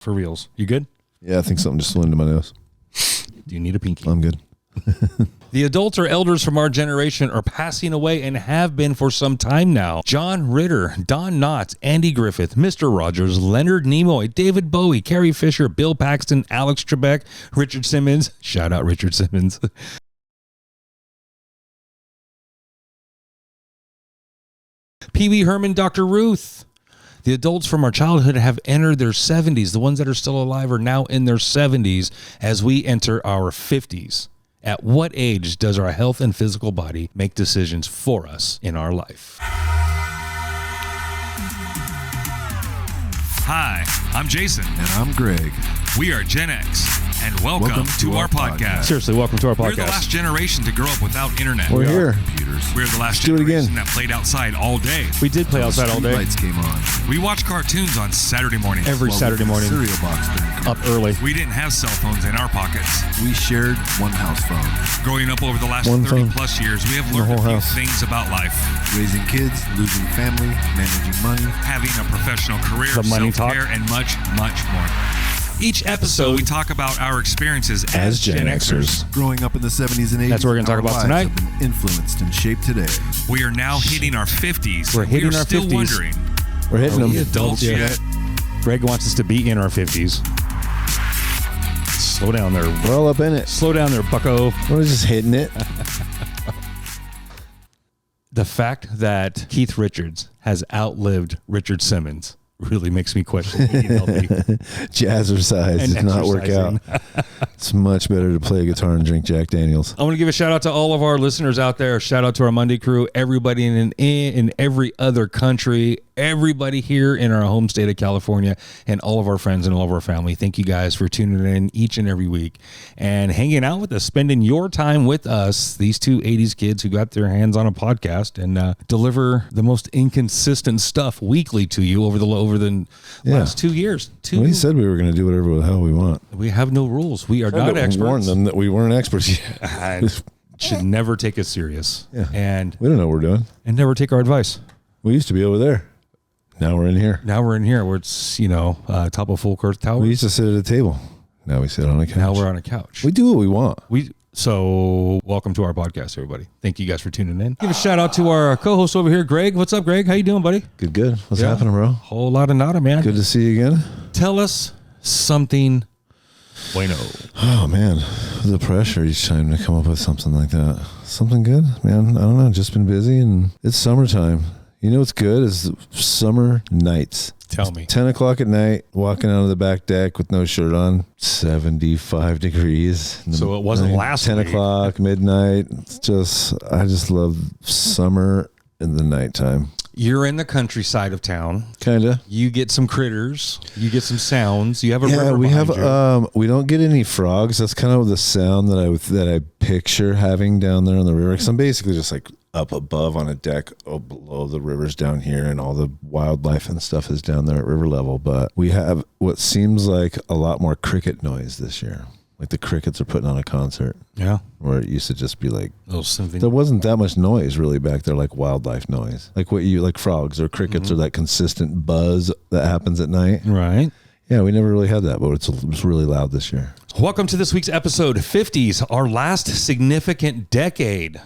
For reals. You good? Yeah, I think something just flew into my nose. Do you need a pinky? I'm good. The adults or elders from our generation are passing away and have been for some time now. John Ritter, Don Knotts, Andy Griffith, Mr. Rogers, Leonard Nimoy, David Bowie, Carrie Fisher, Bill Paxton, Alex Trebek, Richard Simmons. Shout out Richard Simmons. Pee Wee Herman, Dr. Ruth. The adults from our childhood have entered their 70s. The ones that are still alive are now in their 70s as we enter our 50s. At what age does our health and physical body make decisions for us in our life? Hi, I'm Jason. And I'm Greg. We are Gen X, and welcome to our podcast. Seriously, welcome to our podcast. We're the last generation to grow up without internet. We're here. Computers. We're the last do it again. generation that played outside all day. We did play outside all day. Lights came on. We watched cartoons on Saturday mornings. Every Saturday morning. Cereal box drink. Up early. We didn't have cell phones in our pockets. We shared one house phone. Growing up over the last One 30 phone. plus years, we have learned a few house. things about life. Raising kids, losing family, managing money. Having a professional career, The money self-care, and much, much more. Each episode, we talk about our experiences as Gen Xers. Growing up in the 70s and 80s. That's what we're gonna talk our about lives tonight. have been influenced and shaped today. We are now hitting our 50s. We're hitting we are our still 50s. wondering, We're hitting are them. we adults Yeah. yet? Greg wants us to be in our 50s. Slow down there. We're all up in it. Slow down there, bucko. We're just hitting it. The fact that Keith Richards has outlived Richard Simmons really makes me question eating healthy. Jazzercise And did not work out. It's much better to play a guitar and drink Jack Daniels. I want to give a shout out to all of our listeners out there. Shout out to our Monday crew, everybody in every other country, everybody here in our home state of California, and all of our friends and all of our family. Thank you guys for tuning in each and every week and hanging out with us, spending your time with us, these two 80s kids who got their hands on a podcast and deliver the most inconsistent stuff weekly to you over the last 2 years. We said we were going to do whatever the hell we want. We have no rules. We are not experts. Warn them that we weren't experts yet. I should never take us serious. Yeah. And We don't know what we're doing. never take our advice. We used to be over there. Now we're in here. Now we're in here where it's, top of full court tower. We used to sit at a table. Now we sit on a couch. Now we're on a couch. We do what we want. So welcome to our podcast, everybody. Thank you guys for tuning in. Give a shout out to our co-host over here, Greg. What's up, Greg? How you doing, buddy? Good. What's Yeah. happening, bro? Whole lot of nada, man. Good to see you again. Tell us something bueno. Oh, man. The pressure each time to come up with something like that. Something good? Man, I don't know. Just been busy and it's summertime. You know what's good is summer nights. Tell me. 10 o'clock at night, walking out of the back deck with no shirt on, 75 degrees. So it wasn't last 10 week. o'clock, midnight. I just love summer in the nighttime. You're in the countryside of town. Kind of. You get some critters. You get some sounds. You have a river we have. behind you. We don't get any frogs. That's kind of the sound that I picture having down there on the river. Because I'm basically just like up above on a deck below the rivers down here, and all the wildlife and stuff is down there at river level. But we have what seems like a lot more cricket noise this year. Like the crickets are putting on a concert. Yeah. Where it used to just be like, Little something. there wasn't that much noise really back there, like wildlife noise, like like frogs or crickets or that consistent buzz that happens at night. Right. Yeah, we never really had that, but it's really loud this year. Welcome to this week's episode, 50s, our last significant decade.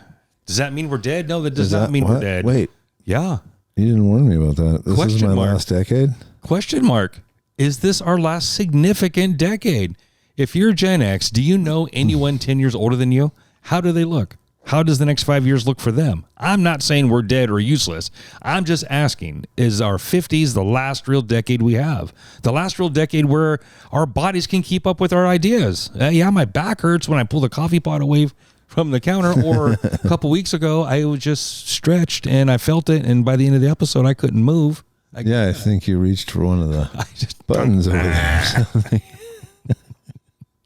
Does that mean we're dead? No, that does not mean we're dead. Wait, Yeah. you didn't warn me about that. This is Question my mark. last decade? Question mark. Is this our last significant decade? If you're Gen X, do you know anyone 10 years older than you? How do they look? How does the next 5 years look for them? I'm not saying we're dead or useless. I'm just asking, is our 50s the last real decade we have? The last real decade where our bodies can keep up with our ideas? Yeah, my back hurts when I pull the coffee pot away from the counter, or a couple weeks ago, I was just stretched and I felt it, and by the end of the episode, I couldn't move. Yeah, I think you reached for one of the I just buttons over there.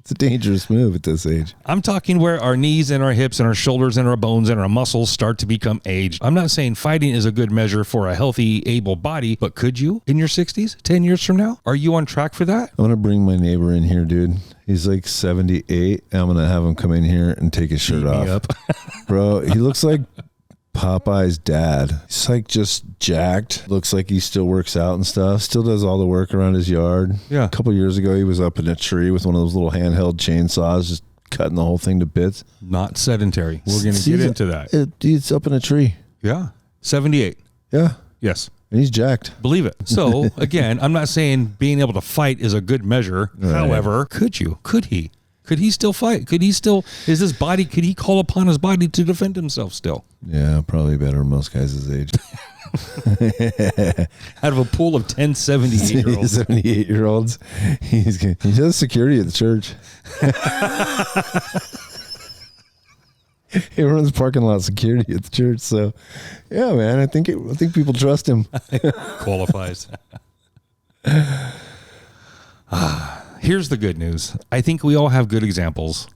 It's a dangerous move at this age. I'm talking where our knees and our hips and our shoulders and our bones and our muscles start to become aged. I'm not saying fighting is a good measure for a healthy, able body, but could you in your 60s, 10 years from now? Are you on track for that? I'm going to bring my neighbor in here, dude. He's like 78. I'm going to have him come in here and take his shirt Beat me off. up. Bro, he looks like Popeye's dad. He's like just jacked. Looks like he still works out and stuff. Still does all the work around his yard. Yeah. A couple years ago, he was up in a tree with one of those little handheld chainsaws, just cutting the whole thing to bits. Not sedentary. We're going to get into that. It's up in a tree. Yeah. 78. Yeah. Yes. And he's jacked. Believe it. So, again, I'm not saying being able to fight is a good measure. Right. However, could you? Could he? Could he still fight? Could he still, could he call upon his body to defend himself still? Yeah, probably better than most guys his age. Out of a pool of 10 78-year-olds. 78-year-olds. He does security at the church. He runs parking lot security at the church. So, yeah, man, I think people trust him. Qualifies. Here's the good news. I think we all have good examples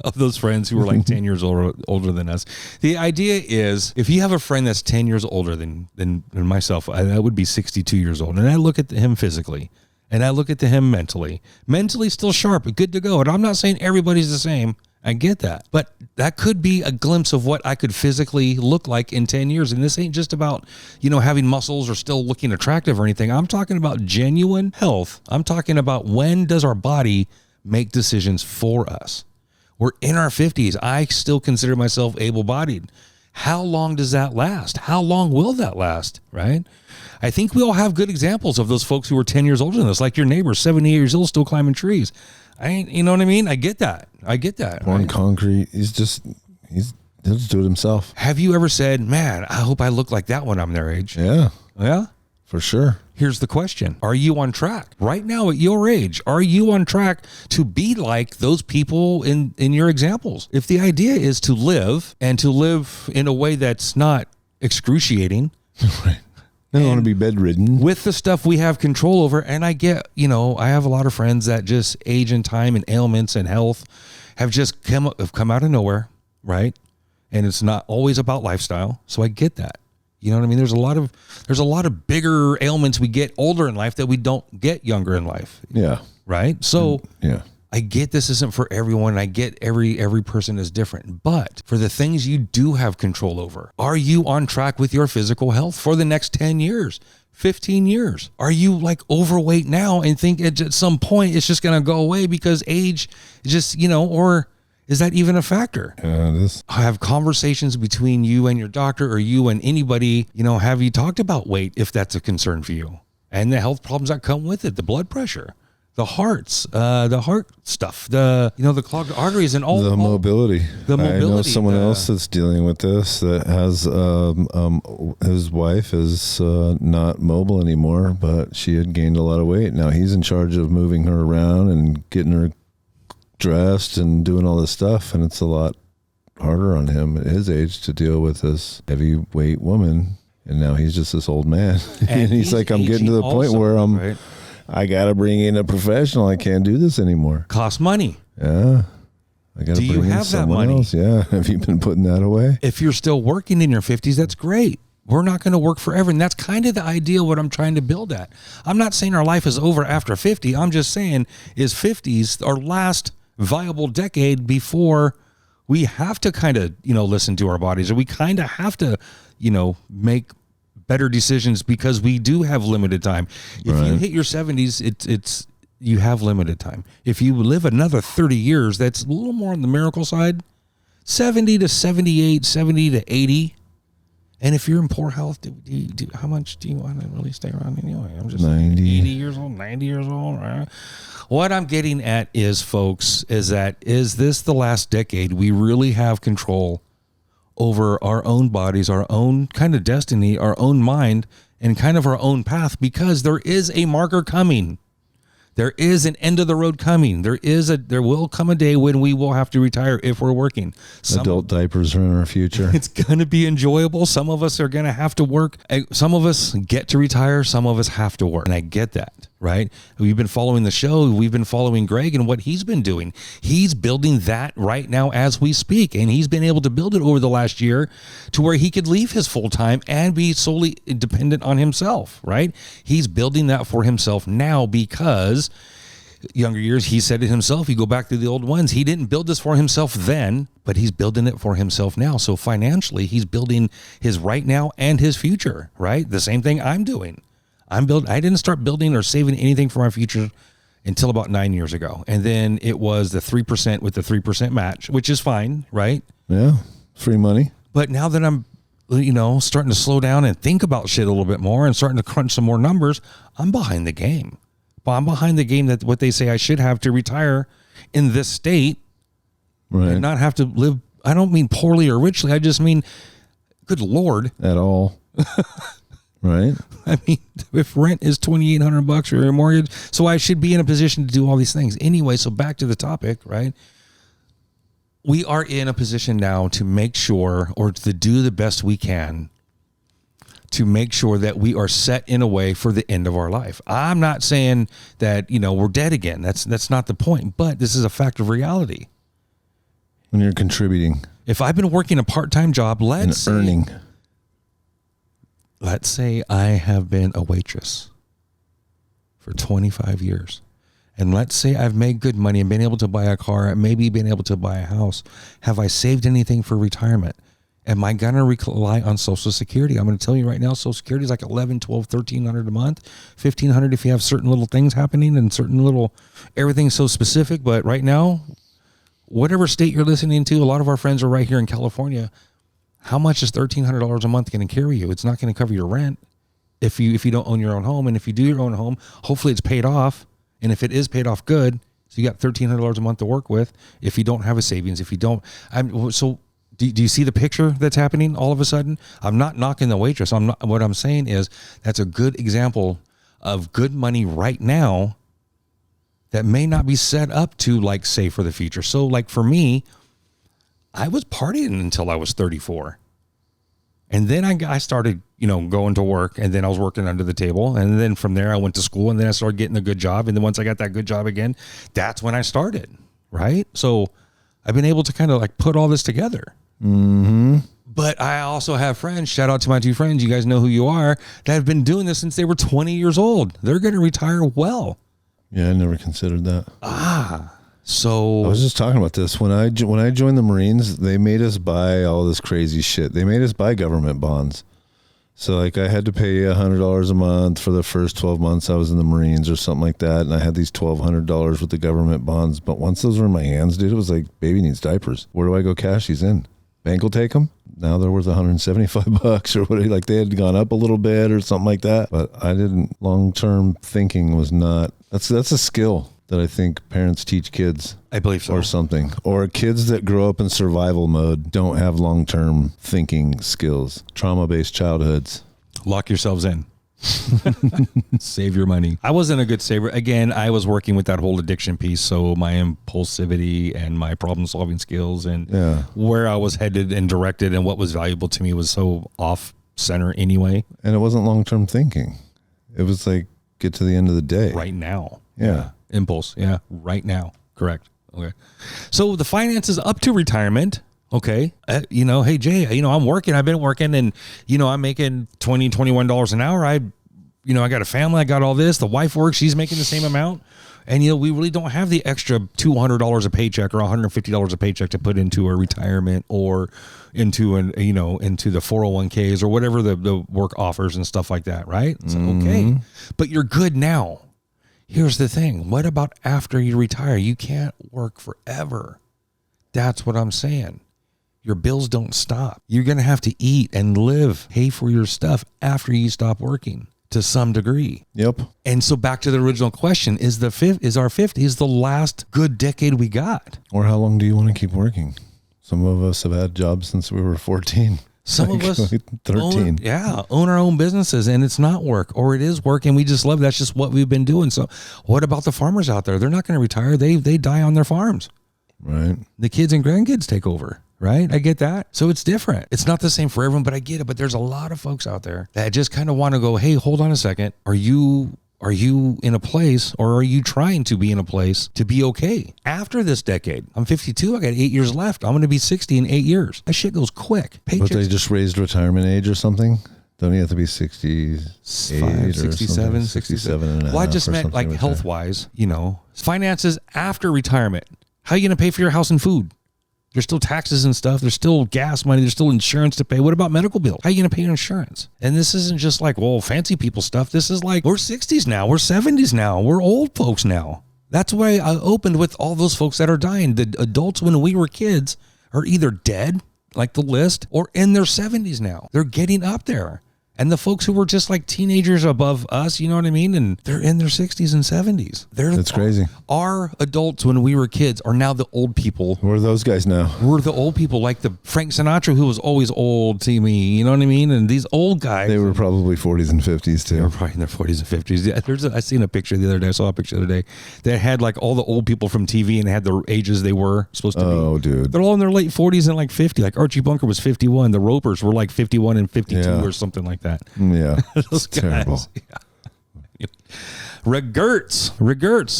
of those friends who are like 10 years older than us. The idea is, if you have a friend that's 10 years older than myself, I would be 62 years old, and I look at him physically, and I look at him mentally still sharp, good to go. And I'm not saying everybody's the same. I get that. But that could be a glimpse of what I could physically look like in 10 years. And this ain't just about, having muscles or still looking attractive or anything. I'm talking about genuine health. I'm talking about, when does our body make decisions for us? We're in our 50s. I still consider myself able-bodied. How long does that last? How long will that last, right? I think we all have good examples of those folks who are 10 years older than us, like your neighbor, 78 years old, still climbing trees. You know what I mean? I get that. On concrete. He'll just do it himself. Have you ever said, man, I hope I look like that when I'm their age? Yeah. Yeah? For sure. Here's the question. Are you on track? Right now at your age, are you on track to be like those people in your examples? If the idea is to live, and to live in a way that's not excruciating. Right. I don't want to be bedridden. With the stuff we have control over, and I get, I have a lot of friends that just age and time and ailments and health have just come out of nowhere, right? And it's not always about lifestyle, so I get that. You know what I mean? There's a lot of bigger ailments we get older in life that we don't get younger in life. Yeah. Right? So yeah. I get this isn't for everyone. I get every person is different. But for the things you do have control over, are you on track with your physical health for the next 10 years, 15 years? Are you like overweight now and think at some point it's just going to go away because age just, or is that even a factor? Have conversations between you and your doctor, or you and anybody, have you talked about weight if that's a concern for you? And the health problems that come with it, the blood pressure, the heart stuff, the clogged arteries and all the mobility. The mobility. I know someone else that's dealing with this that has his wife is not mobile anymore, but she had gained a lot of weight. Now he's in charge of moving her around and getting her dressed and doing all this stuff, and it's a lot harder on him at his age to deal with this heavyweight woman. And now he's just this old man, and he's like, I'm getting to the point where I got to bring in a professional. I can't do this anymore. Costs money. Yeah. I got to bring in someone else. Yeah. Have you been putting that away? If you're still working in your 50s, that's great. We're not going to work forever. And that's kind of the ideal what I'm trying to build at. I'm not saying our life is over after 50. I'm just saying is 50s our last viable decade before we have to kind of, listen to our bodies, or we kind of have to, make better decisions because we do have limited time. If you hit your 70s, it's you have limited time. If you live another 30 years, that's a little more on the miracle side. 70 to 78, 70 to 80. And if you're in poor health, how much do you want to really stay around anyway? I'm just 90. 80 years old, 90 years old. Right? What I'm getting at is, folks, is this the last decade we really have control over our own bodies, our own kind of destiny, our own mind, and kind of our own path, because there is a marker coming. There is an end of the road coming. There will come a day when we will have to retire if we're working. Adult diapers are in our future. It's going to be enjoyable. Some of us are going to have to work. Some of us get to retire. Some of us have to work. And I get that, right? We've been following the show. We've been following Greg and what he's been doing. He's building that right now as we speak. And he's been able to build it over the last year to where he could leave his full time and be solely dependent on himself, right? He's building that for himself now because younger years, he said it himself. You go back to the old ones. He didn't build this for himself then, but he's building it for himself now. So financially, he's building his right now and his future, right? The same thing I'm doing. I didn't start building or saving anything for my future until about 9 years ago. And then it was the 3% with the 3% match, which is fine, right? Yeah. Free money. But now that I'm, starting to slow down and think about shit a little bit more and starting to crunch some more numbers, I'm behind the game. But I'm behind the game that what they say I should have to retire in this state, right, and not have to live. I don't mean poorly or richly. I just mean, good Lord. At all. Right. I mean, if rent is $2,800 or your mortgage, so I should be in a position to do all these things. Anyway, so back to the topic, right? We are in a position now to make sure, or to do the best we can to make sure that we are set in a way for the end of our life. I'm not saying that, we're dead again. That's not the point, but this is a fact of reality. When you're contributing. If I've been working a part-time job, let's say I have been a waitress for 25 years. And let's say I've made good money and been able to buy a car, maybe been able to buy a house. Have I saved anything for retirement? Am I going to rely on Social Security? I'm going to tell you right now, Social Security is like $1,100, $1,200, $1,300 a month, $1,500 if you have certain little things happening and certain little, everything's so specific. But right now, whatever state you're listening to, a lot of our friends are right here in California. How much is $1,300 a month going to carry you? It's not going to cover your rent if you don't own your own home. And if you do your own home, hopefully it's paid off. And if it is paid off good, so you got $1,300 a month to work with. If you don't have a savings, if you don't, do you see the picture that's happening all of a sudden? I'm not knocking the waitress. What I'm saying is that's a good example of good money right now that may not be set up to save for the future. So for me, I was partying until I was 34. And then I started, going to work, and then I was working under the table. And then from there I went to school, and then I started getting a good job. And then once I got that good job again, that's when I started. Right. So I've been able to kind of put all this together. Mm-hmm. But I also have friends, shout out to my two friends, you guys know who you are, that have been doing this since they were 20 years old. They're going to retire well. Yeah, I never considered that. So I was just talking about this. When I joined the Marines, they made us buy all this crazy shit. They made us buy government bonds. So I had to pay $100 a month for the first 12 months I was in the Marines or something like that. And I had these $1,200 with the government bonds. But once those were in my hands, dude, it was like baby needs diapers. Where do I go cash these in? Bank will take them. Now they're worth $175 or what, they had gone up a little bit or something like that. But I didn't, long-term thinking was not, that's a skill that I think parents teach kids. I believe so. Or something. Or kids that grow up in survival mode don't have long-term thinking skills. Trauma-based childhoods. Lock yourselves in. Save your money. I wasn't a good saver. Again, I was working with that whole addiction piece. So my impulsivity and my problem-solving skills and where I was headed and directed and what was valuable to me was so off-center anyway. And it wasn't long-term thinking. It was get to the end of the day. Right now. Yeah. Impulse. Yeah. Right now. Correct. Okay. So the finances up to retirement. Okay. Hey Jay, I'm working, I've been working and, I'm making $20, $21 an hour. I got a family, I got all this. The wife works, she's making the same amount. And, we really don't have the extra $200 a paycheck or $150 a paycheck to put into a retirement or into into the 401ks or whatever the work offers and stuff like that. Right. So, okay. But you're good now. Here's the thing. What about after you retire? You can't work forever. That's what I'm saying. Your bills don't stop. You're going to have to eat and live, pay for your stuff after you stop working to some degree. Yep. And so back to the original question, is our 50s the last good decade we got? Or how long do you want to keep working? Some of us have had jobs since we were 14. Some of us 13. Own our own businesses and it's not work, or it is work and we just love it. That's just what we've been doing. So what about the farmers out there? They're not going to retire. They die on their farms. Right. The kids and grandkids take over. Right. I get that. So it's different. It's not the same for everyone, but I get it. But there's a lot of folks out there that just kind of want to go, hey, hold on a second. Are you in a place, or are you trying to be in a place to be okay after this decade? I'm 52. I got 8 years left. I'm going to be 60 in 8 years. That shit goes quick. But they just raised retirement age or something Don't you have to be 68 or 67, 67 and a half? Well, I just or meant something like that. health wise, finances after retirement. How are you going to pay for your house and food? There's still taxes and stuff. There's still gas money. There's still insurance to pay. What about medical bills? How are you going to pay your insurance? And this isn't just like, well, fancy people stuff. This is like, we're 60s now. We're 70s now. We're old folks now. That's why I opened with all those folks that are dying. The adults when we were kids are either dead, like the list, or in their 70s now. They're getting up there. And the folks who were just like teenagers above us, you know what I mean? And they're in their 60s and 70s. That's crazy. Our adults when we were kids are now the old people. Who are those guys now? We're the old people, like the Frank Sinatra, who was always old to me. You know what I mean? And these old guys. They were probably 40s and 50s too. They were probably in their 40s and 50s. Yeah, I seen a picture the other day. I saw a picture the other day that had like all the old people from TV and had the ages they were supposed to be. Oh, dude. They're all in their late 40s and like 50. Like Archie Bunker was 51. The Ropers were like 51 and 52 or something like that. Yeah. Those It's terrible. Yeah. Regerts.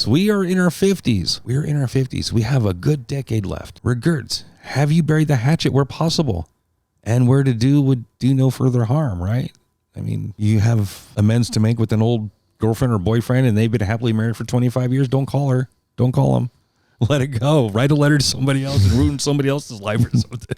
We are in our 50s. We are in our 50s. We have a good decade left. Regerts. Have you buried the hatchet where possible? And where to do would do no further harm, right? I mean, you have amends to make with an old girlfriend or boyfriend and they've been happily married for 25 years. Don't call her. Don't call him. Let it go. Write a letter to somebody else and ruin somebody else's life or something.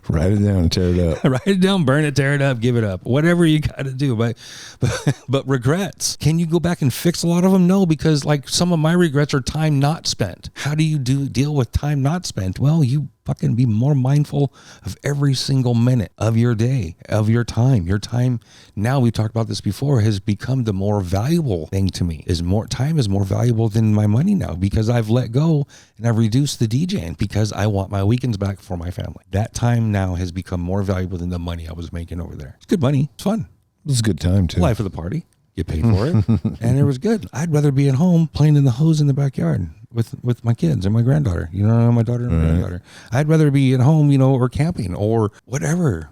Write it down and tear it up. Write it down, burn it, tear it up, give it up. Whatever you got to do. But regrets. Can you go back and fix a lot of them? No, because like some of my regrets are time not spent. How do you deal with time not spent? Well, you fucking be more mindful of every single minute of your day, of your time. Your time, now we talked about this before, has become the more valuable thing to me. Time is more valuable than my money now because I've let go and I've reduced the DJing because I want my weekends back for my family. That time now has become more valuable than the money I was making over there. It's good money. It's fun. It was a good time too. Life of the party. Get paid for it. And it was good. I'd rather be at home playing in the hose in the backyard with my kids and my granddaughter, my daughter and my granddaughter. I'd rather be at home, or camping or whatever,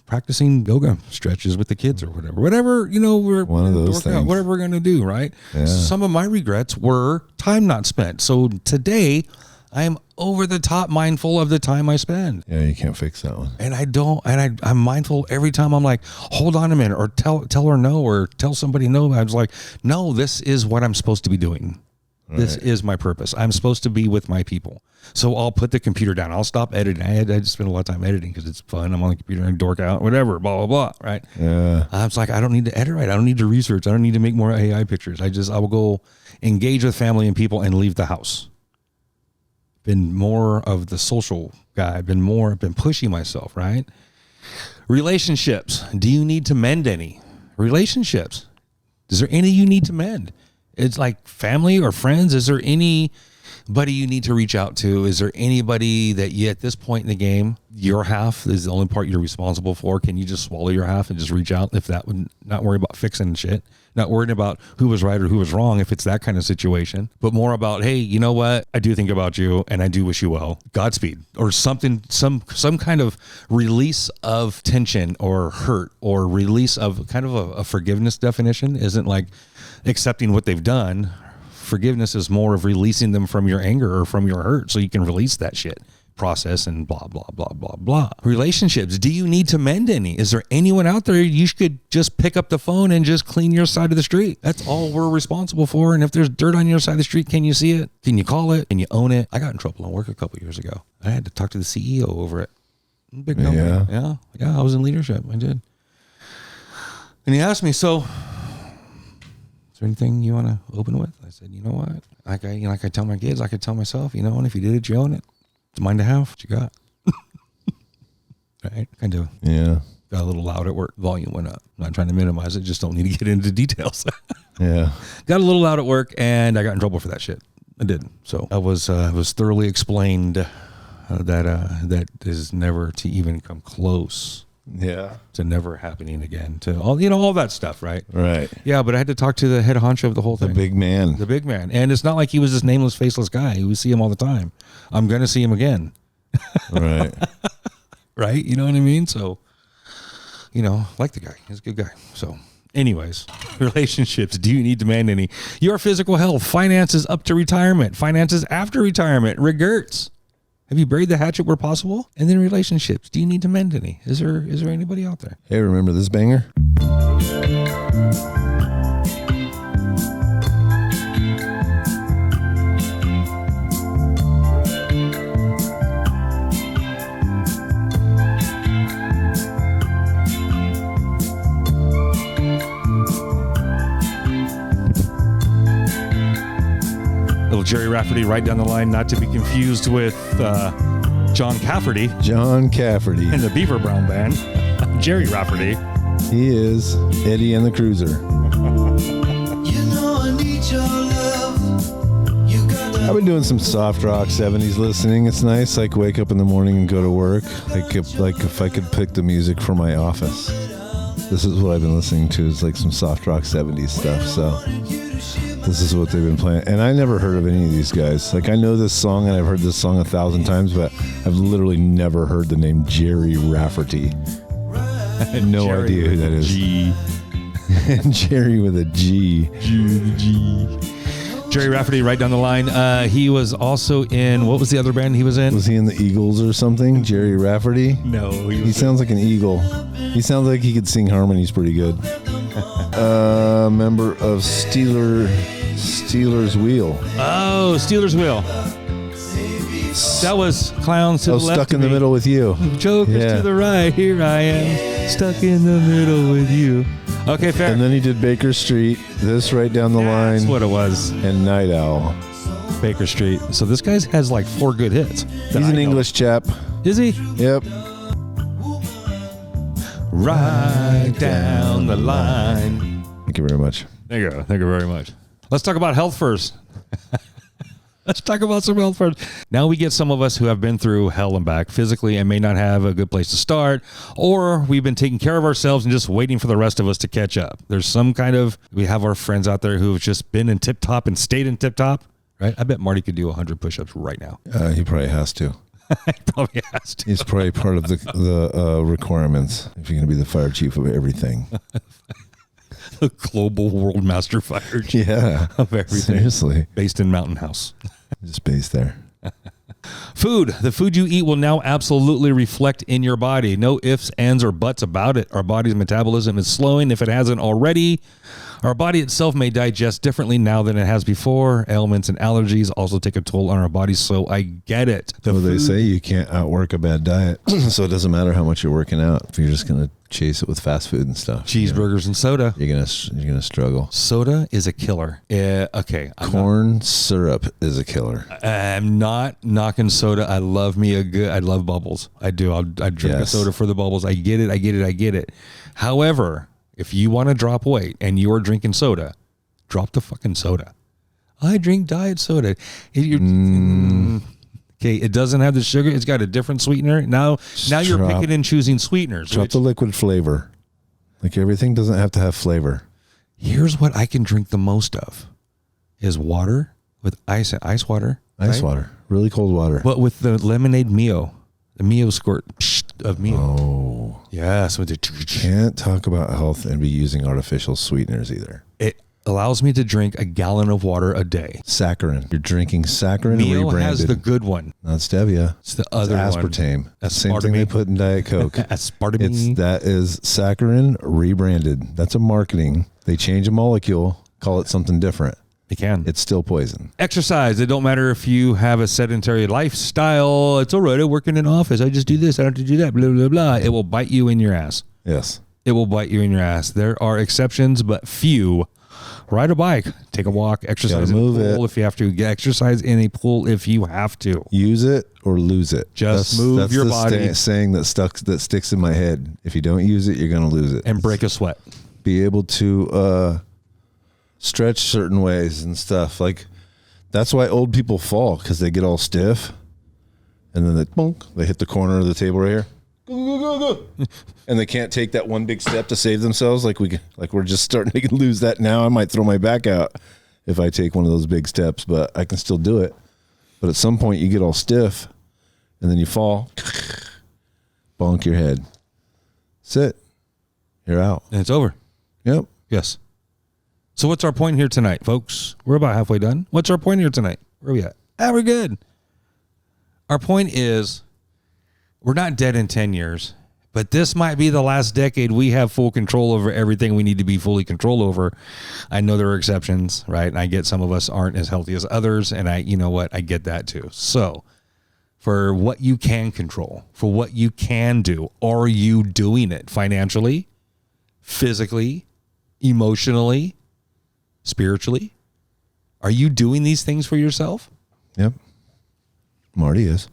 practicing yoga stretches with the kids or whatever, we're one of those things, whatever we're going to do. Right. Yeah. Some of my regrets were time not spent. So today I am over the top mindful of the time I spend. Yeah, you can't fix that one. And I'm mindful every time I'm like, hold on a minute, or tell her no, or tell somebody no. I was like, no, this is what I'm supposed to be doing. Right. This is my purpose. I'm supposed to be with my people. So I'll put the computer down. I'll stop editing. I just spend a lot of time editing because it's fun. I'm on the computer and dork out, whatever, blah, blah, blah. Right. Yeah. I was like, I don't need to edit right. I don't need to research. I don't need to make more AI pictures. I will go engage with family and people and leave the house. Been more of the social guy, been pushing myself, right? Relationships. Do you need to mend any? Relationships. Is there any you need to mend? It's like family or friends. Is there anybody you need to reach out to? Is there anybody that you, at this point in the game, your half is the only part you're responsible for? Can you just swallow your half and just reach out if that would not worry about fixing shit? Not worrying about who was right or who was wrong if it's that kind of situation, but more about, hey, you know what? I do think about you and I do wish you well. Godspeed, or something, some kind of release of tension or hurt, or release of kind of a forgiveness definition isn't like accepting what they've done. Forgiveness is more of releasing them from your anger or from your hurt so you can release that shit. Process and blah, blah, blah, blah, blah. Relationships. Do you need to mend any? Is there anyone out there you could just pick up the phone and just clean your side of the street? That's all we're responsible for. And if there's dirt on your side of the street, can you see it? Can you call it? Can you own it? I got in trouble at work a couple years ago. I had to talk to the CEO over it. Big company. Yeah. I was in leadership. I did. And he asked me, so is there anything you want to open with? I said, you know what? Like I tell my kids, I could tell myself, and if you did it, you own it. It's mine to have. What you got? Right? Kind of. Yeah. Got a little loud at work. Volume went up. I'm not trying to minimize it. Just don't need to get into details. Yeah. Got a little loud at work, and I got in trouble for that shit. I did. So I was thoroughly explained that is never to even come close. Yeah. To never happening again. To all that stuff, right? Right. Yeah, but I had to talk to the head honcho of the whole thing. The big man. The big man. And it's not like he was this nameless, faceless guy. We see him all the time. I'm going to see him again. Right. Right? You know what I mean? So, like the guy. He's a good guy. So, anyways, relationships. Do you need to mend any? Your physical health, finances up to retirement, finances after retirement, regrets. Have you buried the hatchet where possible? And then relationships. Do you need to mend any? Is there anybody out there? Hey, remember this banger? Little Jerry Rafferty right down the line, not to be confused with John Cafferty John Cafferty. in the Beaver Brown Band. Jerry Rafferty. He is Eddie and the Cruiser. You know I need your love. You got I've been doing some soft rock 70s listening. It's nice, like wake up in the morning and go to work. Like if I could pick the music for my office. This is what I've been listening to, is like some soft rock 70s stuff. So this is what they've been playing. And I never heard of any of these guys. Like I know this song and I've heard this song 1,000 times, but I've literally never heard the name Jerry Rafferty. I had no Jerry idea who that is. G. Jerry with a G. Jerry Rafferty right down the line. He was also in, what was the other band he was in? Was he in the Eagles or something? Jerry Rafferty? No. He sounds like an eagle. He sounds like he could sing harmonies pretty good. Member of Steelers Wheel. Oh, Steelers Wheel. That was Clowns to the left. Stuck in of the me. middle with you. Jokers Yeah. to the right. Here I am, stuck in the middle with you. Okay, fair. And then he did Baker Street, this right down the That's line, what it was. and Night Owl. Baker Street. So this guy has like 4 good hits. He's an English chap. Is he? Yep. Right down the line. Thank you very much. There you go. Thank you very much. Let's talk about health first. Let's talk about some health first. Now we get some of us who have been through hell and back physically and may not have a good place to start, or we've been taking care of ourselves and just waiting for the rest of us to catch up. There's some kind of, we have our friends out there who've just been in tip top and stayed in tip top, right? I bet Marty could do 100 push-ups right now. He probably has to. He probably has to. He's probably part of the requirements if you're going to be the fire chief of everything. The global world master fire chief Yeah. of everything. Seriously. Based in Mountain House. Just based there. Food. The food you eat will now absolutely reflect in your body. No ifs, ands, or buts about it. Our body's metabolism is slowing if it hasn't already. Our body itself may digest differently now than it has before. Ailments and allergies also take a toll on our bodies, so I get it. They say you can't outwork a bad diet, so it doesn't matter how much you're working out. If you're just going to chase it with fast food and stuff, Cheeseburgers and soda. you're gonna struggle. Soda is a killer. Okay. Corn syrup is a killer. I'm not knocking soda. I love bubbles. I do. I drink a soda for the bubbles. I get it. However, if you want to drop weight and you're drinking soda, drop the fucking soda. I drink diet soda. Okay, it doesn't have the sugar. It's got a different sweetener. Now you're picking and choosing sweeteners. Drop the liquid flavor. Like everything doesn't have to have flavor. Here's what I can drink the most of is water with ice water. Ice water. Really cold water. But with the lemonade Mio. The Mio squirt of Mio. Oh. Yes. With Can't talk about health and be using artificial sweeteners either. It allows me to drink a gallon of water a day. Saccharin. You're drinking saccharin Mio rebranded. has the good one. Not stevia. It's the other one. Aspartame. Same thing they put in Diet Coke. Aspartame. That is saccharin rebranded. That's a marketing. They change a molecule, call it something different. You can. It's still poison. Exercise. It don't matter if you have a sedentary lifestyle. It's all right. I work in an office. I just do this. I don't have to do that. Blah, blah, blah. It will bite you in your ass. Yes. It will bite you in your ass. There are exceptions, but few. Ride a bike. Take a walk. Exercise in a pool if you have to. Exercise in a pool if you have to. Use it or lose it. Just move your body. That's the saying that sticks in my head. If you don't use it, you're going to lose it. And break a sweat. Be able to stretch certain ways and stuff. Like that's why old people fall, because they get all stiff, and then they hit the corner of the table right here, and they can't take that one big step to save themselves. Like we're just starting to lose that now. I might throw my back out if I take one of those big steps, but I can still do it. But at some point, you get all stiff, and then you fall, bonk your head. Sit. You're out. And it's over. Yep. Yes. So what's our point here tonight, folks? We're about halfway done. What's our point here tonight? Where are we at? We're good. Our point is, we're not dead in 10 years, but this might be the last decade we have full control over everything we need to be fully control over. I know there are exceptions, right? And I get some of us aren't as healthy as others, and you know what? I get that too. So for what you can control, for what you can do, are you doing it financially, physically, emotionally, spiritually? Are you doing these things for yourself? Yep. Marty is.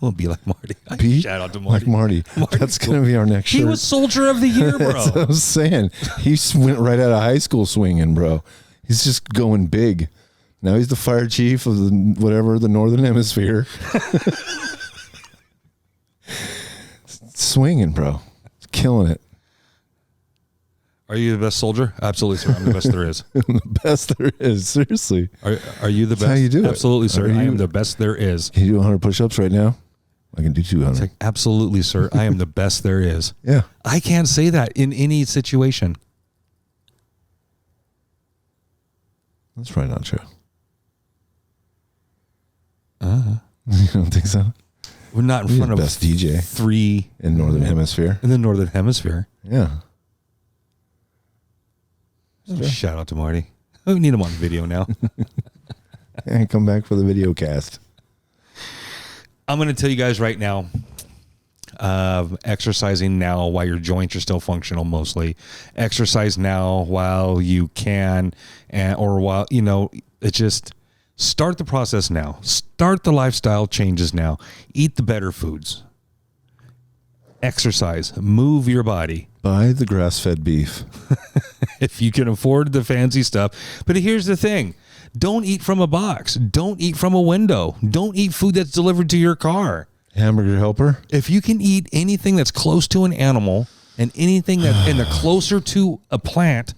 We'll be like Marty. Shout out to Like Marty. Marty. That's going to be our next shirt. He was Soldier of the Year, bro. That's what I was saying. He went right out of high school swinging, bro. He's just going big. Now he's the fire chief of the Northern Hemisphere. Swinging, bro. Killing it. Are you the best soldier? Absolutely, sir. I'm the best there is. The best there is. Seriously. Are you the best? That's how you do it. Absolutely, sir. I am the best there is. Can you do 100 push-ups right now? I can do 200. It's like, absolutely, sir. I am the best there is. Yeah. I can't say that in any situation. That's probably not true. You don't think so? We're not in You're front the of best DJ three in Northern Hemisphere. in the Northern Hemisphere. Yeah. Shout out to Marty. We need him on video now. And come back for the video cast. I'm going to tell you guys right now, exercising now while your joints are still functional mostly. Exercise now while you can, or while, it's just start the process now. Start the lifestyle changes now. Eat the better foods. Exercise. Move your body. Buy the grass-fed beef. If you can afford the fancy stuff. But here's the thing. Don't eat from a box. Don't eat from a window. Don't eat food that's delivered to your car. Hamburger helper. If you can eat anything that's close to an animal and anything that and the closer to a plant,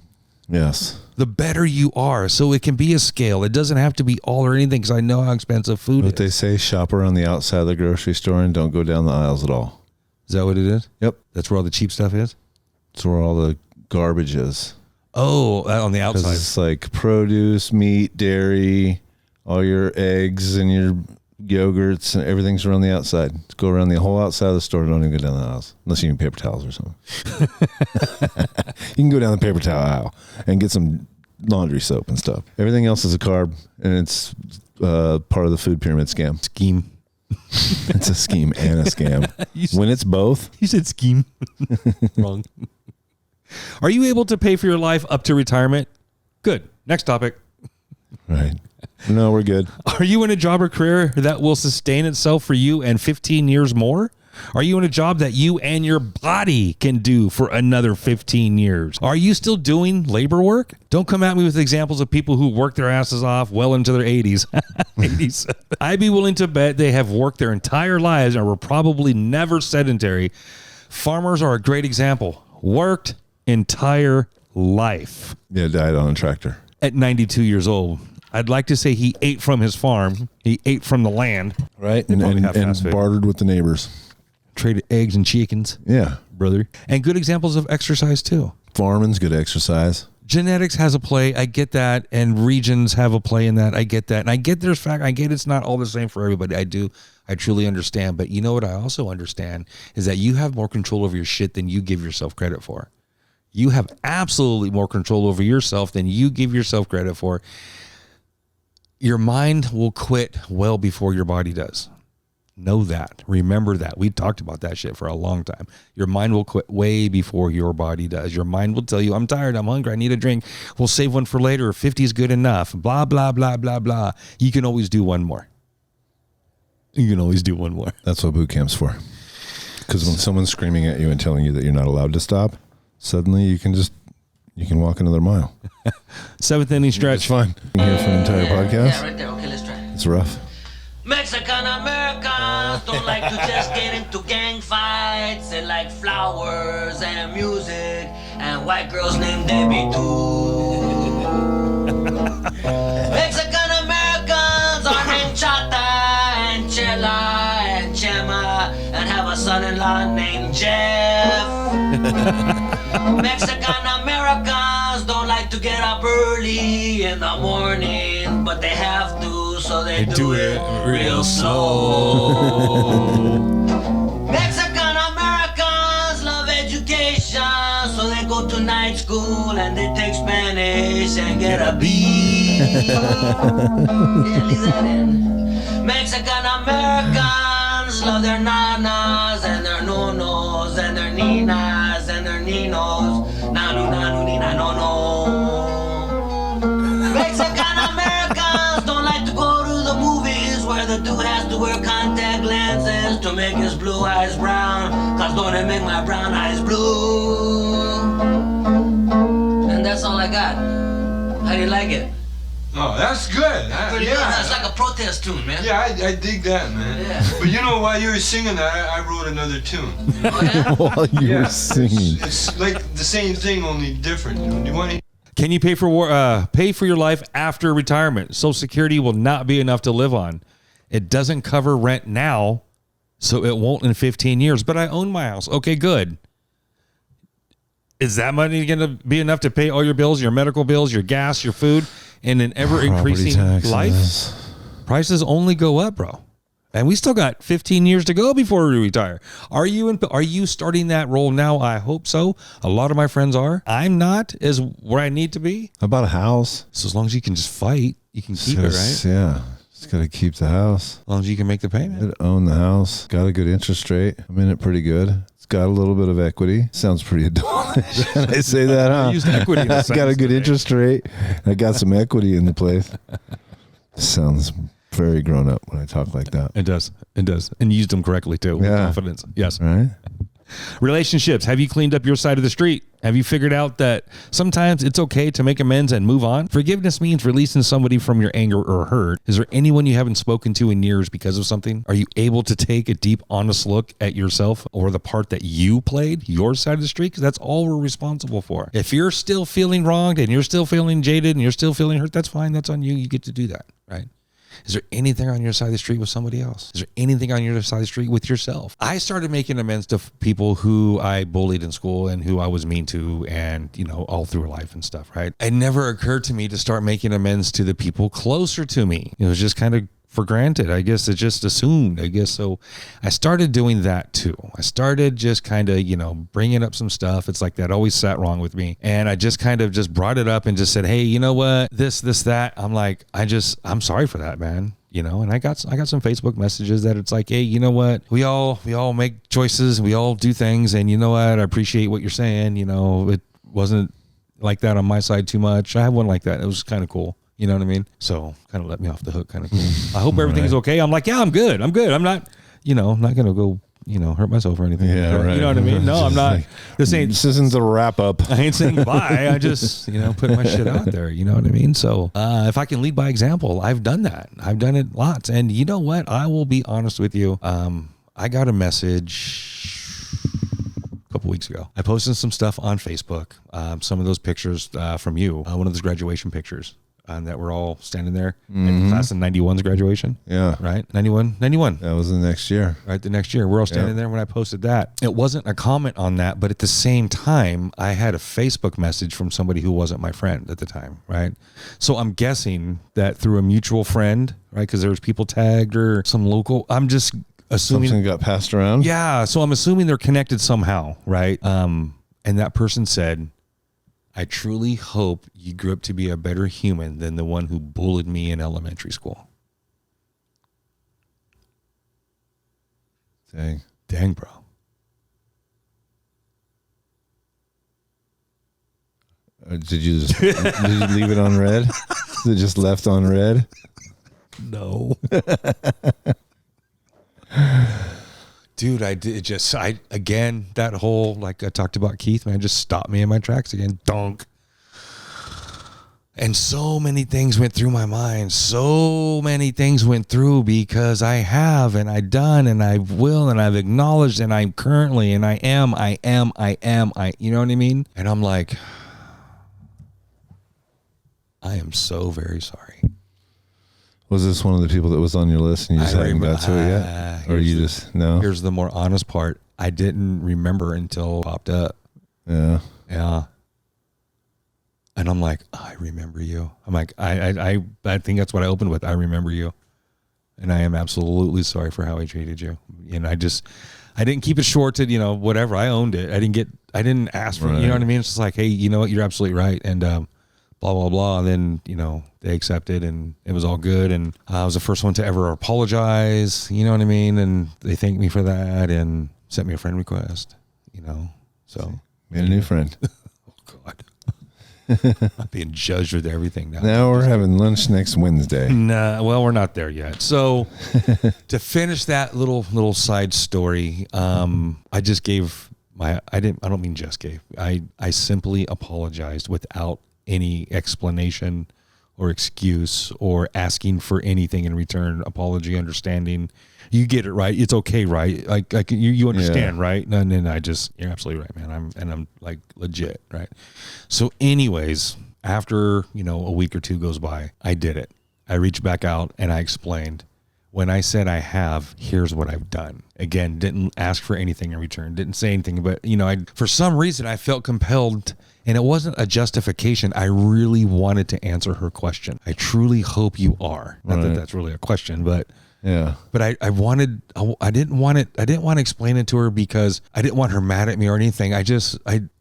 Yes. the better you are. So it can be a scale. It doesn't have to be all or anything, because I know how expensive food What is. they say, shop around the outside of the grocery store and don't go down the aisles at all. Is that what it is? Yep. That's where all the cheap stuff is? That's where all the garbage is. Oh, on the 'Cause outside. it's like produce, meat, dairy, all your eggs and your yogurts and everything's around the outside. Just go around the whole outside of the store. Don't even go down the aisles. Unless you need paper towels or something. You can go down the paper towel aisle and get some laundry soap and stuff. Everything else is a carb, and it's part of the food pyramid scam. Scheme. It's a scheme and a scam. When it's both. You said scheme. Wrong. Are you able to pay for your life up to retirement? Good. Next topic. Right. No, we're good. Are you in a job or career that will sustain itself for you and 15 years more? Are you in a job that you and your body can do for another 15 years? Are you still doing labor work? Don't come at me with examples of people who work their asses off well into their 80s. 80s. I'd be willing to bet they have worked their entire lives and were probably never sedentary. Farmers are a great example. Worked entire life. Yeah, died on a tractor. At 92 years old. I'd like to say he ate from his farm. He ate from the land. Right. They probably have And fast food. bartered with the neighbors. Traded eggs and chickens, Yeah. brother. And good examples of exercise too. Farming's good exercise. Genetics has a play. I get that. And regions have a play in that. I get that. And I get there's fact. I get it's not all the same for everybody. I do. I truly understand. But you know what I also understand is that you have more control over your shit than you give yourself credit for. You have absolutely more control over yourself than you give yourself credit for. Your mind will quit well before your body does. Know that. Remember that. We talked about that shit for a long time. Your mind will quit way before your body does. Your mind will tell you, I'm tired, I'm hungry, I need a drink. We'll save one for later. 50 is good enough. Blah, blah, blah, blah, blah. You can always do one more. You can always do one more. That's what boot camp's for. Because when someone's screaming at you and telling you that you're not allowed to stop, suddenly you can walk another mile. Seventh inning It's stretch. fine. Here for an entire podcast. Yeah, right there. Okay, let's try. It's rough. Mexican Americans don't like to just get into gang fights. They like flowers and music and white girls named Debbie too. Mexican Americans are named Chata and Chela and Chema and have a son-in-law named Jeff. Mexican Americans don't like to get up early in the morning. train, but they have to, so they do it real slow. Mexican Americans love education, so they go to night school and they take Spanish and get a B. Yeah, leave that in. Mexican Americans love their nanas and their nonos and their ninas and their ninos. Nanu, nanu, nina, no, no. Mexican Americans don't like to go to the movies where the dude has to wear contact lenses to make his blue eyes brown, cause don't it make my brown eyes blue? And that's all I got. How do you like it? Oh, that's good. Pretty good. It's like a protest tune, man. Yeah, I dig that, man. Yeah. But you know, while you were singing that, I wrote another tune. Oh, yeah? While you were singing. It's like the same thing, only different. Do you want to? Can you pay for your life after retirement? Social Security will not be enough to live on. It doesn't cover rent now, so it won't in 15 years. But I own my house. Okay, good. Is that money going to be enough to pay all your bills, your medical bills, your gas, your food, in an ever-increasing life? Prices only go up, bro. And we still got 15 years to go before we retire. Are you starting that role now? I hope so. A lot of my friends are. I'm not as where I need to be. How about a house? So as long as you can just fight, you can keep it, right? Yeah. Just got to keep the house. As long as you can make the payment. Gotta own the house. Got a good interest rate. I'm in it pretty good. It's got a little bit of equity. Sounds pretty adult. Can I say that, huh? I used equity in a I've got a sentence good today. interest rate. I got some equity in the place. Sounds very grown up when I talk like that. It does. It does. And you used them correctly, too, with Yeah. confidence. Yes. Right? Relationships. Have you cleaned up your side of the street? Have you figured out that sometimes it's okay to make amends and move on? Forgiveness means releasing somebody from your anger or hurt. Is there anyone you haven't spoken to in years because of something? Are you able to take a deep, honest look at yourself or the part that you played, your side of the street? Because that's all we're responsible for. If you're still feeling wronged and you're still feeling jaded and you're still feeling hurt, that's fine. That's on you. You get to do that, right? Is there anything on your side of the street with somebody else? Is there anything on your side of the street with yourself? I started making amends to people who I bullied in school and who I was mean to and, all through life and stuff, right? It never occurred to me to start making amends to the people closer to me. It was just kind of for granted. I guess it just assumed, So I started doing that too. I started just kind of, bringing up some stuff. It's like that always sat wrong with me. And I just kind of just brought it up and just said, hey, you know what? This, that. I'm like, I'm sorry for that, man. And I got some Facebook messages that it's like, hey, you know what? We all make choices. We all do things. And you know what? I appreciate what you're saying. It wasn't like that on my side too much. I have one like that. It was kind of cool. You know what I mean? So kind of let me off the hook, kind of cool. I hope everything's okay. I'm like, yeah, I'm good. I'm not, I'm not going to go, hurt myself or anything. Yeah, right. You know what I mean? No, I'm not. This isn't the wrap up. I ain't saying goodbye. I just, put my shit out there. You know what I mean? So if I can lead by example, I've done that. I've done it lots. And you know what? I will be honest with you. I got a message a couple weeks ago. I posted some stuff on Facebook. Some of those pictures from you, one of those graduation pictures. That we're all standing there at the class of 91's graduation. Yeah. Right? 91. That was the next year. Right, the next year. We're all standing there when I posted that. It wasn't a comment on that, but at the same time, I had a Facebook message from somebody who wasn't my friend at the time, right? So I'm guessing that through a mutual friend, right, because there was people tagged or some local, I'm just assuming. Something got passed around? Yeah, so I'm assuming they're connected somehow, right? And that person said, I truly hope you grew up to be a better human than the one who bullied me in elementary school. Dang, bro. Did you leave it on red? Is it just left on red? No. Dude, again, that whole, like I talked about Keith, man, just stopped me in my tracks again. Donk. And so many things went through my mind. So many things went through because I have, and I've done, and I will, and I've acknowledged, and I'm currently, and I am, you know what I mean? And I'm like, I am so very sorry. Was this one of the people that was on your list and you just haven't got to it yet? Or you just, no? Here's the more honest part. I didn't remember until it popped up. Yeah. Yeah. And I'm like, I remember you. I'm like, I think that's what I opened with. I remember you. And I am absolutely sorry for how I treated you. And I didn't keep it short to, whatever. I owned it. I didn't ask for, you know what I mean? It's just like, hey, you know what? You're absolutely right. And, blah, blah, blah. And then, they accepted and it was all good. And I was the first one to ever apologize. You know what I mean? And they thanked me for that and sent me a friend request, so. Made a new friend. Oh, God. I'm being judged with everything now. Now we're having lunch next Wednesday. Nah, well, we're not there yet. So to finish that little side story, I just gave I don't mean just gave. I simply apologized without any explanation or excuse or asking for anything in return. Apology, understanding. You get it, right? It's okay, right? Like you understand, right? And then you're absolutely right, man. I'm like legit, right? So anyways, after, a week or two goes by, I did it. I reached back out and I explained. When I said I have, here's what I've done. Again, didn't ask for anything in return. Didn't say anything, but for some reason I felt compelled. And it wasn't a justification. I really wanted to answer her question. I truly hope you are. Not that that's really a question, but yeah. But I didn't want to explain it to her because I didn't want her mad at me or anything. I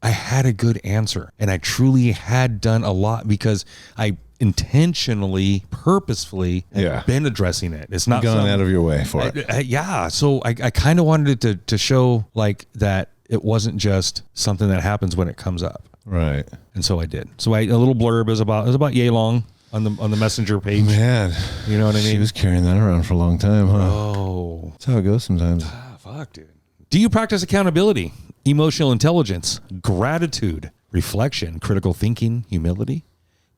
had a good answer, and I truly had done a lot because I intentionally, purposefully been addressing it. It's not going out of your way for it. Yeah. So I kind of wanted it to show like that it wasn't just something that happens when it comes up. Right. And so I did. So a little blurb is about yay long on the messenger page. Man, you know what I mean? She was carrying that around for a long time, huh? Oh. That's how it goes sometimes. Fuck, dude. Do you practice accountability, emotional intelligence, gratitude, reflection, critical thinking, humility?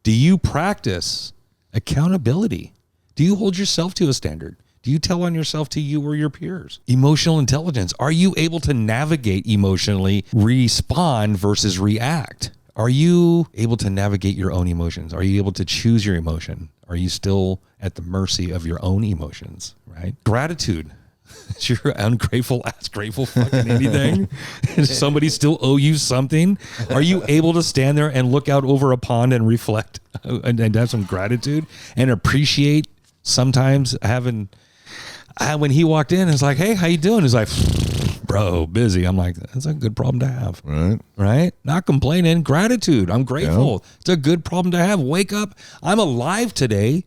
Do you practice accountability? Do you hold yourself to a standard? Do you tell on yourself to you or your peers? Emotional intelligence. Are you able to navigate emotionally, respond versus react? Are you able to navigate your own emotions? Are you able to choose your emotion? Are you still at the mercy of your own emotions, right? Gratitude. Is your ungrateful ass grateful fucking anything? Does somebody still owe you something? Are you able to stand there and look out over a pond and reflect and have some gratitude and appreciate sometimes having... when he walked in, it's like, hey, how you doing? He's like, bro, busy. I'm like, that's a good problem to have. Right? Not complaining. Gratitude. I'm grateful. Yeah. It's a good problem to have. Wake up. I'm alive today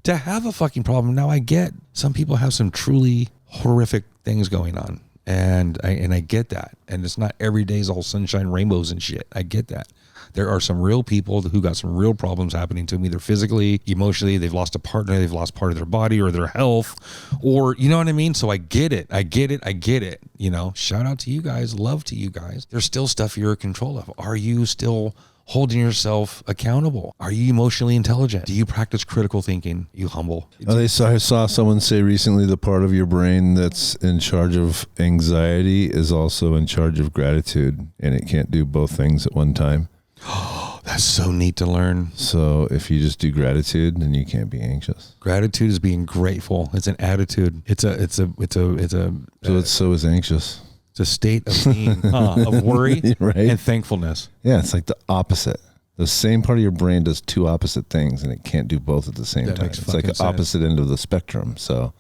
to have a fucking problem. Now I get some people have some truly horrific things going on. And I get that. And it's not every day is all sunshine, rainbows and shit. I get that. There are some real people who got some real problems happening to them, either physically, emotionally, they've lost a partner, they've lost part of their body or their health, or, you know what I mean? So I get it. Shout out to you guys. Love to you guys. There's still stuff you're in control of. Are you still holding yourself accountable? Are you emotionally intelligent? Do you practice critical thinking? Are you humble? I saw someone say recently the part of your brain that's in charge of anxiety is also in charge of gratitude, and it can't do both things at one time. Oh, that's so neat to learn. So if you just do gratitude, then you can't be anxious. Gratitude is being grateful. It's an attitude. So is anxious. It's a state of being, of worry right? and thankfulness. Yeah, it's like the opposite. The same part of your brain does two opposite things, and it can't do both at the same time. It's like the opposite end of the spectrum. So,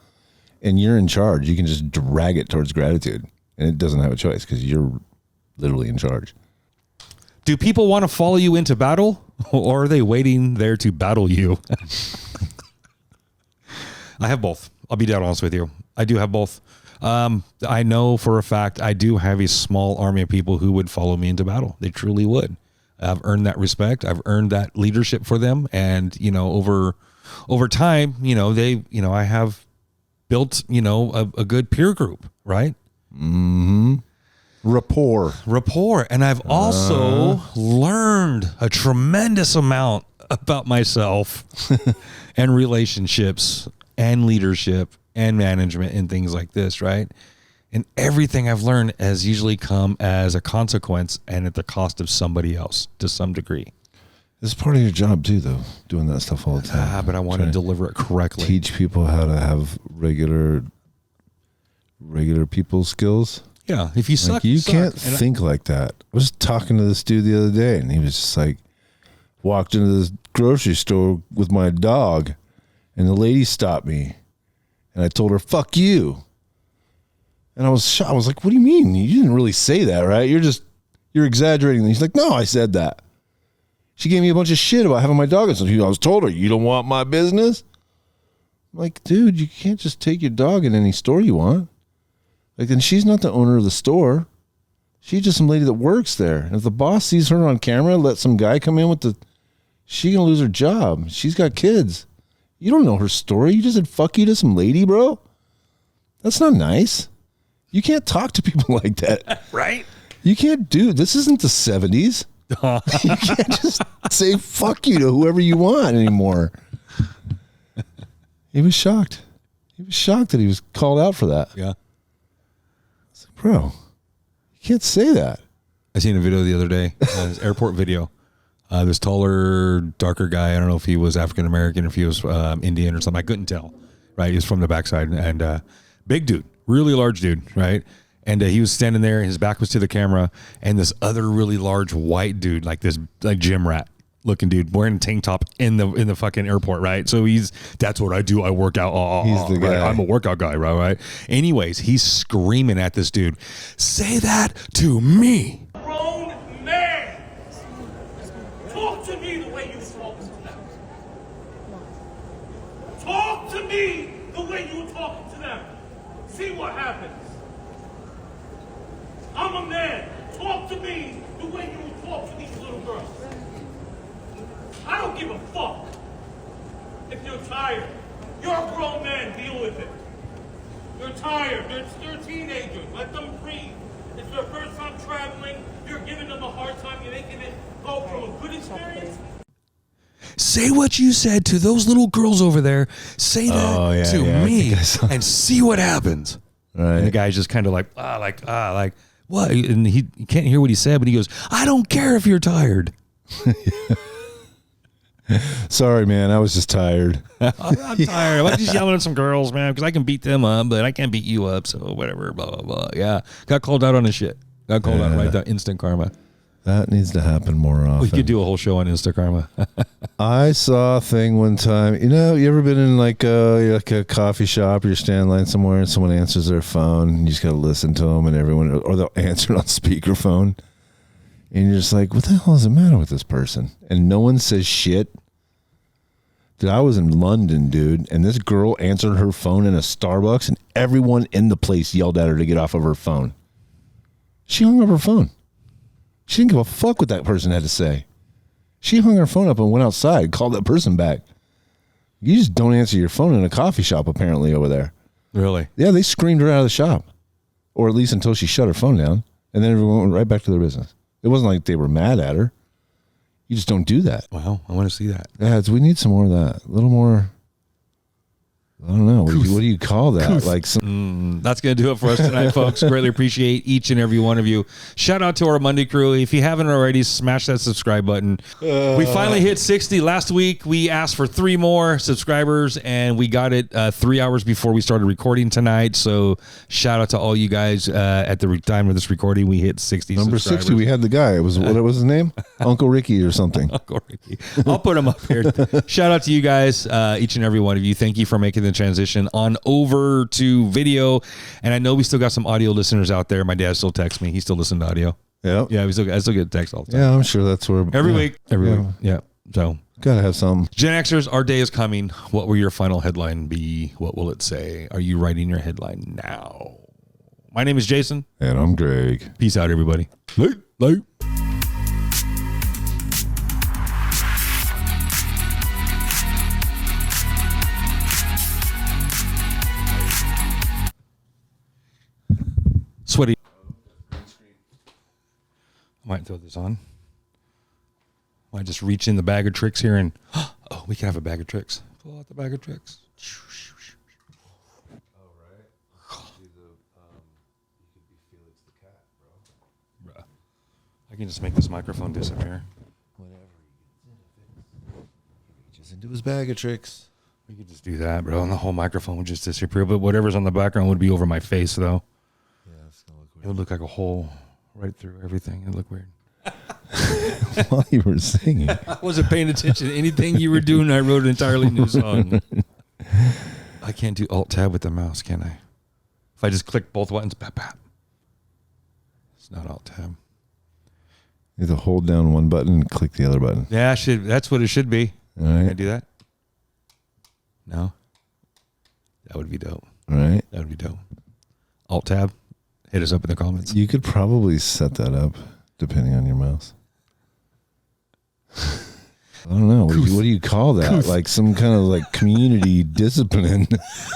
and you're in charge. You can just drag it towards gratitude, and it doesn't have a choice because you're literally in charge. Do people want to follow you into battle, or are they waiting there to battle you? I have both. I'll be dead honest with you. I do have both. I know for a fact I do have a small army of people who would follow me into battle. They truly would. I've earned that respect. I've earned that leadership for them. And, over time, I have built, a good peer group, right? Mm-hmm. Rapport. And I've also learned a tremendous amount about myself and relationships and leadership and management and things like this, right? And everything I've learned has usually come as a consequence and at the cost of somebody else to some degree. It's part of your job too, though, doing that stuff all the time. But I want to deliver it correctly. Teach people how to have regular people skills. Yeah, if you suck, you can't think like that. I was talking to this dude the other day, and he was just like, walked into the grocery store with my dog, and the lady stopped me, and I told her, "Fuck you." And I was shocked. I was like, "What do you mean? You didn't really say that, right? You're exaggerating." And he's like, "No, I said that." She gave me a bunch of shit about having my dog. And so I was told her, "You don't want my business?" I'm like, dude, you can't just take your dog in any store you want. Like, and she's not the owner of the store. She's just some lady that works there. And if the boss sees her on camera, let some guy come in with she gonna lose her job. She's got kids. You don't know her story. You just said fuck you to some lady, bro. That's not nice. You can't talk to people like that. Right? You can't this isn't the 70s. You can't just say fuck you to whoever you want anymore. He was shocked. He was shocked that he was called out for that. Yeah. It's like, bro, you can't say that. I seen a video the other day, this airport video. This taller, darker guy. I don't know if he was African American, if he was Indian or something. I couldn't tell. Right? He was from the backside, and big dude, really large dude, right? And he was standing there, and his back was to the camera, and this other really large white dude, like this gym rat looking dude, wearing a tank top in the fucking airport, right? So that's what I do. I work out. He's the guy. Right? I'm a workout guy, right? Anyways, he's screaming at this dude, "Say that to me." Grown man, talk to me the way you talk to them. Talk to me the way you talk to them. See what happens. I'm a man. Talk to me the way you talk to these little girls. I don't give a fuck if you're tired. You're a grown man. Deal with it. You're tired. They're teenagers. Let them breathe. It's their first time traveling. You're giving them a hard time. You're making it go from a good experience. Say what you said to those little girls over there. Say that to me and see what happens. Right. And the guy's just kind of like what? And he can't hear what he said, but he goes, "I don't care if you're tired." Sorry, man. I was just tired. I'm tired. I'm just yelling at some girls, man, because I can beat them up, but I can't beat you up. So whatever, blah, blah, blah. Yeah. Got called out on his shit. Got called out right there. Instant karma. That needs to happen more often. We could do a whole show on instant karma. I saw a thing one time. You ever been in like a coffee shop or you're standing in line somewhere and someone answers their phone and you just got to listen to them or they'll answer it on speakerphone. And you're just like, what the hell is the matter with this person? And no one says shit. Dude, I was in London, dude, and this girl answered her phone in a Starbucks, and everyone in the place yelled at her to get off of her phone. She hung up her phone. She didn't give a fuck what that person had to say. She hung her phone up and went outside, called that person back. You just don't answer your phone in a coffee shop, apparently, over there. Really? Yeah, they screamed her out of the shop, or at least until she shut her phone down, and then everyone went right back to their business. It wasn't like they were mad at her. You just don't do that. Wow, I want to see that. Yeah, we need some more of that. A little more. I don't know. What do you call that? Like some. That's going to do it for us tonight, folks. Greatly appreciate each and every one of you. Shout out to our Monday crew. If you haven't already, smash that subscribe button. We finally hit 60. Last week, we asked for 3 more subscribers, and we got it 3 hours before we started recording tonight. So shout out to all you guys at the time of this recording. We hit 60 Number subscribers. 60, we had the guy. It was what was his name? Uncle Ricky or something. Uncle Ricky. I'll put him up here. Shout out to you guys, each and every one of you. Thank you for making the transition on over to video. And I know we still got some audio listeners out there. My dad still texts me. He still listens to audio. Yeah. Yeah, I still get texts all the time. Yeah, I'm sure that's where. Every week. Yeah. So Gotta have some. Gen Xers, our day is coming. What will your final headline be? What will it say? Are you writing your headline now? My name is Jason. And I'm Greg. Peace out, everybody. Late. Sweaty. I might throw this on. Might just reach in the bag of tricks here and we can have a bag of tricks. Pull out the bag of tricks. Oh, right. You could be Felix the cat, bro. Bruh. I can just make this microphone disappear. Whatever he reaches into his bag of tricks. We could just do that, bro, and the whole microphone would just disappear. But whatever's on the background would be over my face, though. Yeah, it's gonna look It would look like a hole right through everything. It'd look weird. while you were singing. I wasn't paying attention to anything you were doing. I wrote an entirely new song. I can't do Alt-Tab with the mouse, can I? If I just click both buttons, bap, bap. It's not Alt-Tab. You have to hold down one button and click the other button. Yeah, that's what it should be. All right. Can I do that? No? That would be dope. All right. That would be dope. Alt-Tab. Hit us up in the comments. You could probably set that up depending on your mouse. I don't know. What do you call that? Like some kind of like community discipline.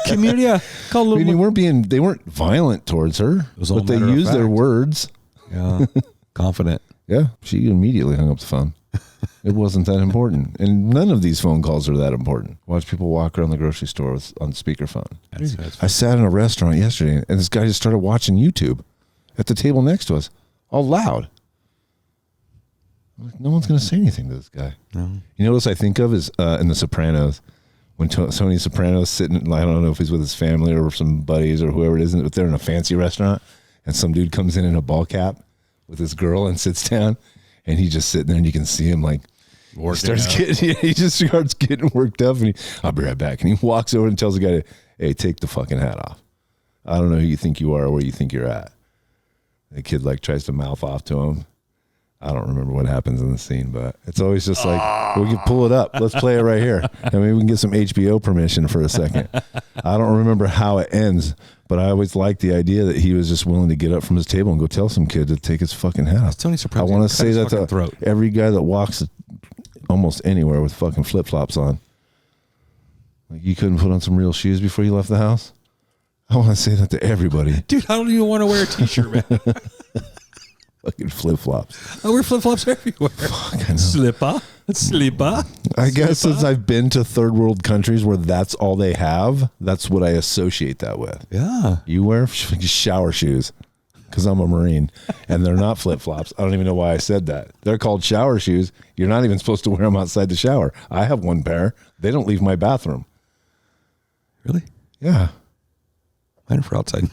Community, yeah. Call I mean, they weren't violent towards her, was all but they matter of used their fact. words. Yeah. Confident. Yeah, she immediately hung up the phone. It wasn't that important, and none of these phone calls are that important. Watch people walk around the grocery store on speakerphone. That's I sat in a restaurant yesterday, and this guy just started watching YouTube at the table next to us, all loud. I'm like, no one's going to say anything to this guy. No. You know what else I think of is in The Sopranos, when Tony Soprano's sitting, I don't know if he's with his family or some buddies or whoever it is, but they're in a fancy restaurant, and some dude comes in a ball cap with his girl and sits down, and he's just sitting there, and you can see him like, he just starts getting worked up, and I'll be right back. And he walks over and tells the guy, hey, take the fucking hat off. I don't know who you think you are or where you think you're at. The kid like tries to mouth off to him. I don't remember what happens in the scene, but it's always just like, we can pull it up. Let's play it right here. And maybe we can get some HBO permission for a second. I don't remember how it ends, but I always liked the idea that he was just willing to get up from his table and go tell some kid to take his fucking hat off. Tony Soprano. I want to say that to throat. every guy that walks almost anywhere with fucking flip-flops on. Like, you couldn't put on some real shoes before you left the house? I want to say that to everybody. Dude, I don't even want to wear a t-shirt, man. Fucking flip-flops. I wear flip-flops everywhere. Fuck, I know. Slipper. I guess since I've been to third world countries where that's all they have, that's what I associate that with. Yeah. You wear shower shoes because I'm a Marine, and they're not flip-flops. I don't even know why I said that. They're called shower shoes. You're not even supposed to wear them outside the shower. I have one pair. They don't leave my bathroom. Really? Yeah. Mine are for outside.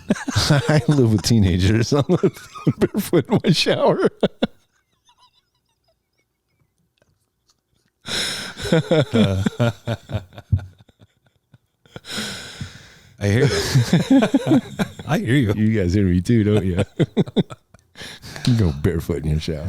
I live with teenagers. I'm barefoot in my shower. I hear you. I hear you. You guys hear me too, don't you? You go barefoot in your shower.